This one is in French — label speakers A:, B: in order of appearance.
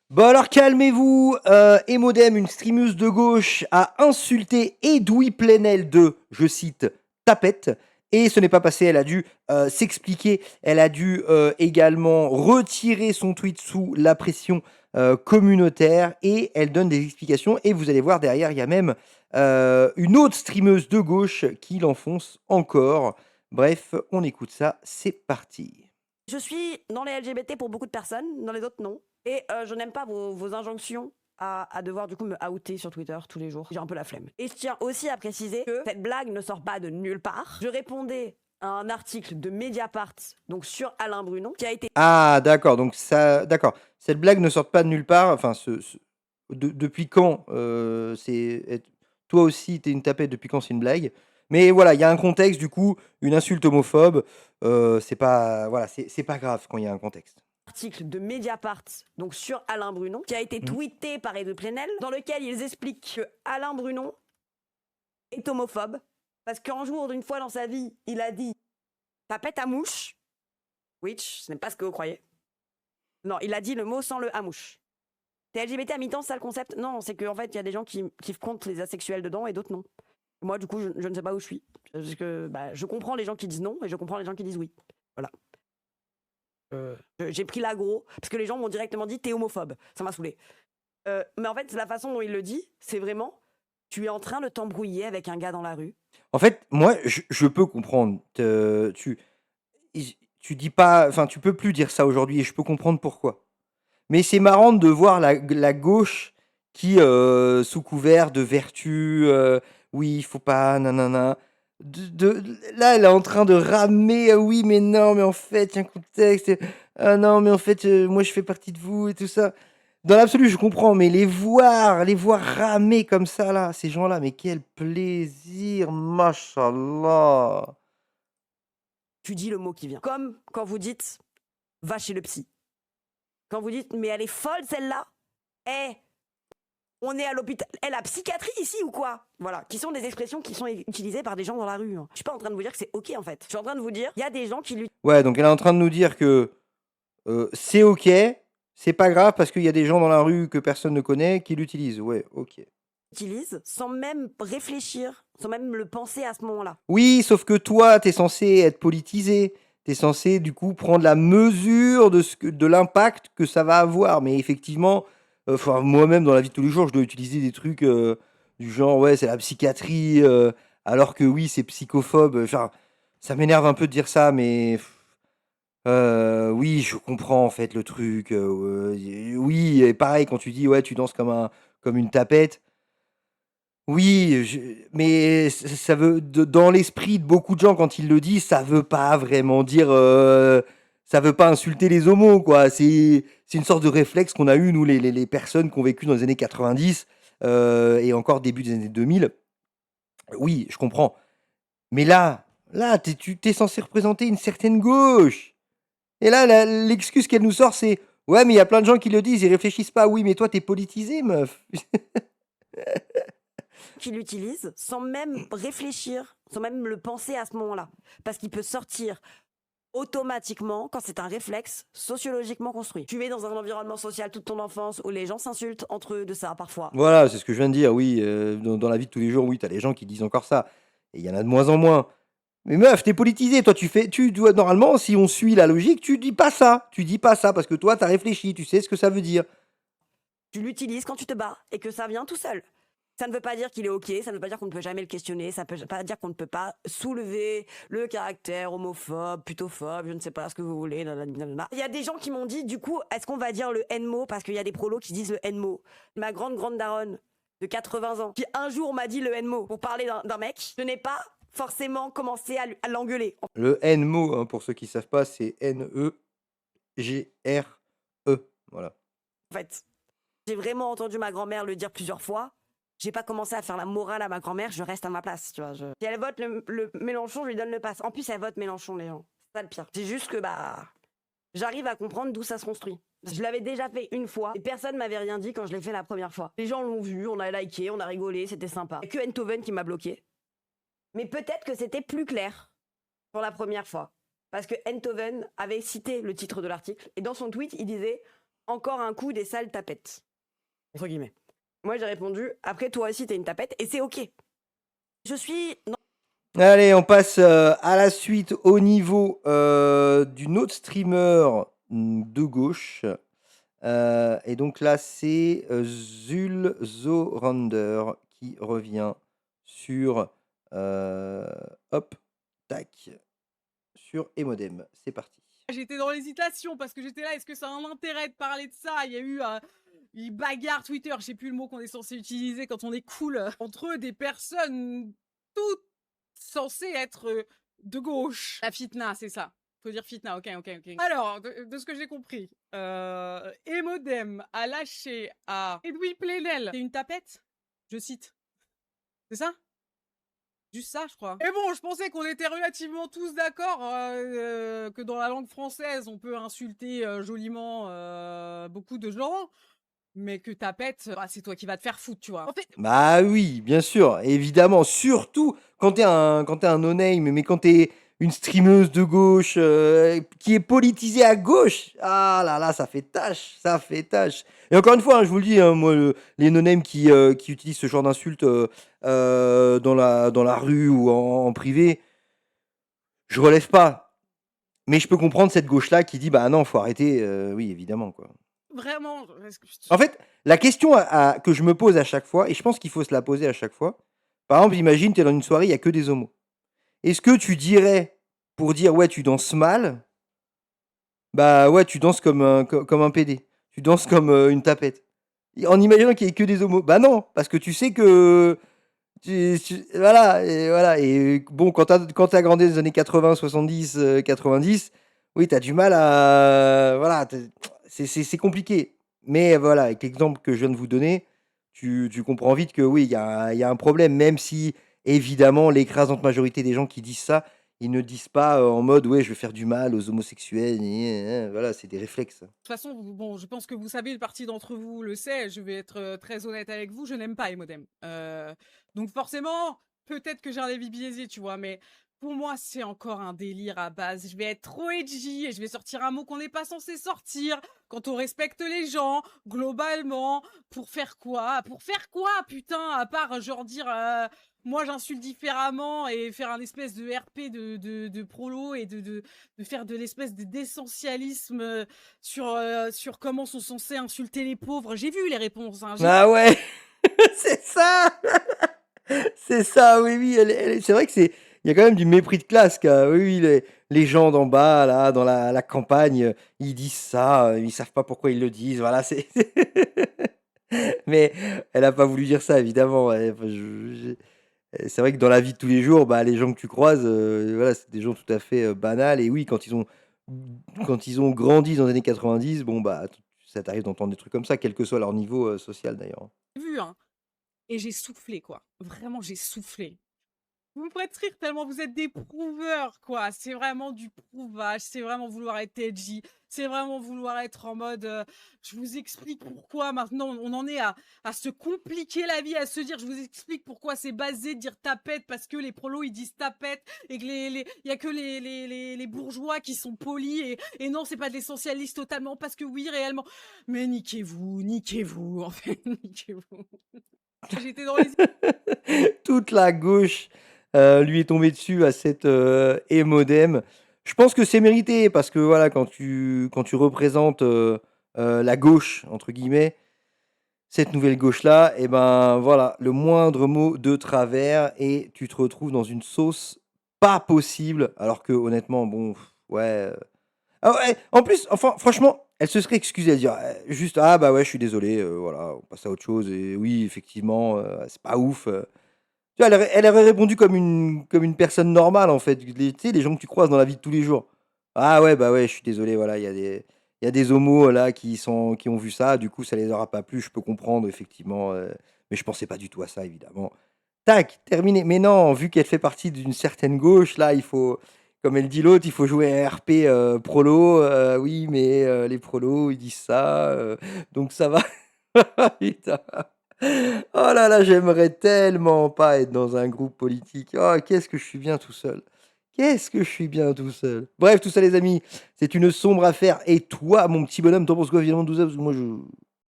A: Bon alors calmez-vous, Emodem, une streameuse de gauche, a insulté Edoui Plenel de, je cite, tapette. Et ce n'est pas passé, elle a dû s'expliquer, elle a dû également retirer son tweet sous la pression communautaire et elle donne des explications. Et vous allez voir derrière, il y a même une autre streameuse de gauche qui l'enfonce encore. Bref, on écoute ça, c'est parti.
B: Je suis dans les LGBT pour beaucoup de personnes, dans les autres non. Et je n'aime pas vos injonctions à devoir du coup me outer sur Twitter tous les jours. J'ai un peu la flemme. Et je tiens aussi à préciser que cette blague ne sort pas de nulle part. Je répondais à un article de Mediapart, donc sur Alain Brunon, qui a été...
A: Ah, d'accord. Donc ça, d'accord. Cette blague ne sort pas de nulle part. Enfin, depuis quand toi aussi, t'es une tapette. Depuis quand c'est une blague? Mais voilà, il y a un contexte. Du coup, une insulte homophobe, c'est pas, voilà, c'est pas grave quand il y a un contexte.
B: Article de Mediapart, donc sur Alain Brunon, qui a été tweeté par Edoui Plenel, dans lequel ils expliquent que Alain Brunon est homophobe parce qu'un jour, d'une fois dans sa vie, il a dit tapette à mouche, which ce n'est pas ce que vous croyez. Non, il a dit le mot sans le à mouche. T'es LGBT à mi-temps, c'est ça le concept? Non, c'est qu'en fait, il y a des gens qui comptent les asexuels dedans et d'autres non. Moi, du coup, je ne sais pas où je suis. Parce que je comprends les gens qui disent non et je comprends les gens qui disent oui. Voilà. J'ai pris l'agro parce que les gens m'ont directement dit t'es homophobe. Ça m'a saoulé. Mais en fait, la façon dont il le dit, c'est vraiment tu es en train de t'embrouiller avec un gars dans la rue.
A: En fait, moi, je peux comprendre. Tu dis pas, enfin, tu peux plus dire ça aujourd'hui et je peux comprendre pourquoi. Mais c'est marrant de voir la gauche qui, sous couvert de vertu, oui, il faut pas, nanana. Là, elle est en train de ramer, oui, mais non, mais en fait, il y a un contexte. Ah non, mais en fait, moi, je fais partie de vous et tout ça. Dans l'absolu, je comprends, mais les voir ramer comme ça, là, ces gens-là, mais quel plaisir, machallah.
B: Tu dis le mot qui vient. Comme quand vous dites va chez le psy. Quand vous dites mais elle est folle celle-là. Eh, on est à l'hôpital. Elle a psychiatrie ici ou quoi? Voilà, qui sont des expressions qui sont utilisées par des gens dans la rue. Je suis pas en train de vous dire que c'est ok en fait. Je suis en train de vous dire, il y a des gens qui
A: Ouais, donc elle est en train de nous dire que c'est ok, c'est pas grave parce qu'il y a des gens dans la rue que personne ne connaît qui l'utilisent. Ouais, ok.
B: l'utilisent sans même réfléchir, sans même le penser à ce moment-là.
A: Oui, sauf que toi, t'es censé être politisé. T'es censé, du coup, prendre la mesure de l'impact que ça va avoir. Mais effectivement, moi-même, dans la vie de tous les jours, je dois utiliser des trucs du genre, ouais, c'est la psychiatrie, alors que oui, c'est psychophobe. Genre, ça m'énerve un peu de dire ça, mais oui, je comprends en fait le truc. Oui, et pareil, quand tu dis, ouais, tu danses comme une tapette. Oui, mais ça veut, dans l'esprit de beaucoup de gens, quand ils le disent, ça veut pas vraiment dire, ça veut pas insulter les homos, quoi. C'est une sorte de réflexe qu'on a eu, nous, les personnes qui ont vécu dans les années 90 et encore début des années 2000. Oui, je comprends. Mais là, tu t'es censé représenter une certaine gauche. Et là, l'excuse qu'elle nous sort, c'est ouais, mais il y a plein de gens qui le disent, ils réfléchissent pas. Oui, mais toi, t'es politisé, meuf.
B: Qui l'utilisent sans même réfléchir, sans même le penser à ce moment-là. Parce qu'il peut sortir automatiquement quand c'est un réflexe sociologiquement construit. Tu es dans un environnement social toute ton enfance où les gens s'insultent entre eux de ça parfois.
A: Voilà, c'est ce que je viens de dire. Oui, dans la vie de tous les jours, oui, t'as des gens qui disent encore ça. Et il y en a de moins en moins. Mais meuf, t'es politisé. Toi, tu dois, normalement, si on suit la logique, tu dis pas ça. Tu dis pas ça parce que toi, t'as réfléchi. Tu sais ce que ça veut dire.
B: Tu l'utilises quand tu te bats et que ça vient tout seul. Ça ne veut pas dire qu'il est ok, ça ne veut pas dire qu'on ne peut jamais le questionner, ça ne peut pas dire qu'on ne peut pas soulever le caractère homophobe, putophobe, je ne sais pas ce que vous voulez. Nanana. Il y a des gens qui m'ont dit, du coup, est-ce qu'on va dire le N-mot? Parce qu'il y a des prolos qui disent le N-mot. Ma grande daronne de 80 ans, qui un jour m'a dit le N-mot pour parler d'un mec, je n'ai pas forcément commencé à l'engueuler.
A: Le N-mot, hein, pour ceux qui savent pas, c'est N-E-G-R-E. Voilà.
B: En fait, j'ai vraiment entendu ma grand-mère le dire plusieurs fois. J'ai pas commencé à faire la morale à ma grand-mère, je reste à ma place, tu vois. Si elle vote le Mélenchon, je lui donne le pass. En plus, elle vote Mélenchon, les gens. C'est ça le pire. C'est juste que, j'arrive à comprendre d'où ça se construit. Je l'avais déjà fait une fois et personne m'avait rien dit quand je l'ai fait la première fois. Les gens l'ont vu, on a liké, on a rigolé, c'était sympa. Il y a que Enthoven qui m'a bloqué. Mais peut-être que c'était plus clair pour la première fois. Parce que Enthoven avait cité le titre de l'article et dans son tweet, il disait encore un coup des sales tapettes. Entre guillemets. Moi, j'ai répondu, après, toi aussi, t'es une tapette, et c'est OK. Je suis. Non.
A: Allez, on passe à la suite au niveau d'une autre streamer de gauche. Et donc là, c'est Zulzorander qui revient sur hop, tac, sur Emodem. C'est parti.
C: J'étais dans l'hésitation parce que j'étais là, est-ce que ça a un intérêt de parler de ça? Il y a eu une bagarre Twitter, je sais plus le mot qu'on est censé utiliser quand on est cool, entre des personnes toutes censées être de gauche. La fitna, c'est ça. Faut dire fitna, ok. Alors, de ce que j'ai compris, Emodem a lâché à Edoui Plenel, c'est une tapette, je cite. C'est ça? Juste ça, je crois. Et bon, je pensais qu'on était relativement tous d'accord que dans la langue française, on peut insulter joliment beaucoup de gens, mais que tapette, bah, c'est toi qui vas te faire foutre, tu vois. En fait,
A: Bah oui, bien sûr, évidemment. Surtout quand t'es un no-name, mais quand t'es une streameuse de gauche qui est politisée à gauche, ah là là, ça fait tâche, ça fait tâche. Et encore une fois, hein, je vous le dis, hein, moi, les no-name qui utilisent ce genre d'insultes dans la rue ou en privé, je relève pas. Mais je peux comprendre cette gauche-là qui dit, bah non, faut arrêter. Oui, évidemment, quoi.
C: vraiment.
A: En fait, la question que je me pose à chaque fois, et je pense qu'il faut se la poser à chaque fois, par exemple, imagine, tu es dans une soirée, il n'y a que des homos. Est-ce que tu dirais, pour dire, ouais, tu danses mal, bah ouais, tu danses comme un PD. Tu danses comme une tapette. En imaginant qu'il n'y ait que des homos. Bah non, parce que tu sais que... voilà, et voilà. Et bon, quand t'as grandi dans les années 80, 70, 90, oui, t'as du mal à... Voilà, c'est compliqué. Mais voilà, avec l'exemple que je viens de vous donner, tu comprends vite que oui, il y a un problème, même si, évidemment, l'écrasante majorité des gens qui disent ça, ils ne disent pas en mode, ouais, je vais faire du mal aux homosexuels. Voilà, c'est des réflexes.
C: De toute façon, bon, je pense que vous savez, une partie d'entre vous le sait, je vais être très honnête avec vous, je n'aime pas Emodem. Donc forcément, peut-être que j'ai un avis biaisé, tu vois, mais pour moi, c'est encore un délire à base. Je vais être trop edgy et je vais sortir un mot qu'on n'est pas censé sortir quand on respecte les gens, globalement. Pour faire quoi? Pour faire quoi, putain? À part, genre, dire... moi j'insulte différemment et faire un espèce de RP de prolo et de faire de l'espèce d'essentialisme sur comment sont censés insulter les pauvres. J'ai vu les réponses. Hein,
A: Ah ouais, c'est ça. C'est ça, oui, oui. C'est vrai que il y a quand même du mépris de classe, quoi. Oui, oui, les gens d'en bas, là, dans la campagne, ils disent ça, ils savent pas pourquoi ils le disent. Voilà, c'est. Mais elle a pas voulu dire ça, évidemment. Enfin, c'est vrai que dans la vie de tous les jours, bah, les gens que tu croises, voilà, c'est des gens tout à fait banals. Et oui, quand ils ont grandi dans les années 90, bon, bah, ça t'arrive d'entendre des trucs comme ça, quel que soit leur niveau social, d'ailleurs.
C: j'ai vu, hein. Et j'ai soufflé, quoi. Vraiment, j'ai soufflé. Vous me faites rire tellement vous êtes des prouveurs, quoi. C'est vraiment du prouvage, c'est vraiment vouloir être edgy, c'est vraiment vouloir être en mode je vous explique pourquoi maintenant on en est à se compliquer la vie, à se dire je vous explique pourquoi c'est basé de dire tapette parce que les prolos ils disent tapette et que il y a que les bourgeois qui sont polis et non, c'est pas des socialistes totalement parce que oui, réellement. Mais niquez-vous, en fait, niquez-vous. J'étais dans les
A: Toute la gauche lui est tombée dessus à cette émodem. Je pense que c'est mérité parce que voilà, quand tu représentes la gauche, entre guillemets, cette nouvelle gauche-là, et ben voilà, le moindre mot de travers et tu te retrouves dans une sauce pas possible. Alors que honnêtement, bon, ouais. Ah ouais, en plus, enfin, franchement, elle se serait excusée à dire juste ah bah ouais, je suis désolé, voilà, on passe à autre chose. Et oui, effectivement, c'est pas ouf. Tu vois, elle aurait répondu comme une personne normale, en fait. Tu sais, les gens que tu croises dans la vie de tous les jours. Ah ouais, bah ouais, je suis désolé, voilà, il y a des homos là qui ont vu ça, du coup, ça les aura pas plu, je peux comprendre, effectivement. Mais je pensais pas du tout à ça, évidemment. Tac, terminé. Mais non, vu qu'elle fait partie d'une certaine gauche, là, il faut, comme elle dit l'autre, il faut jouer un RP prolo. Oui, mais les prolos, ils disent ça, donc ça va. Putain. Oh là là, j'aimerais tellement pas être dans un groupe politique. Oh, qu'est-ce que je suis bien tout seul. Qu'est-ce que je suis bien tout seul. Bref, tout ça, les amis, c'est une sombre affaire. Et toi, mon petit bonhomme, t'en penses quoi, finalement, de tout ça? Parce que moi, je.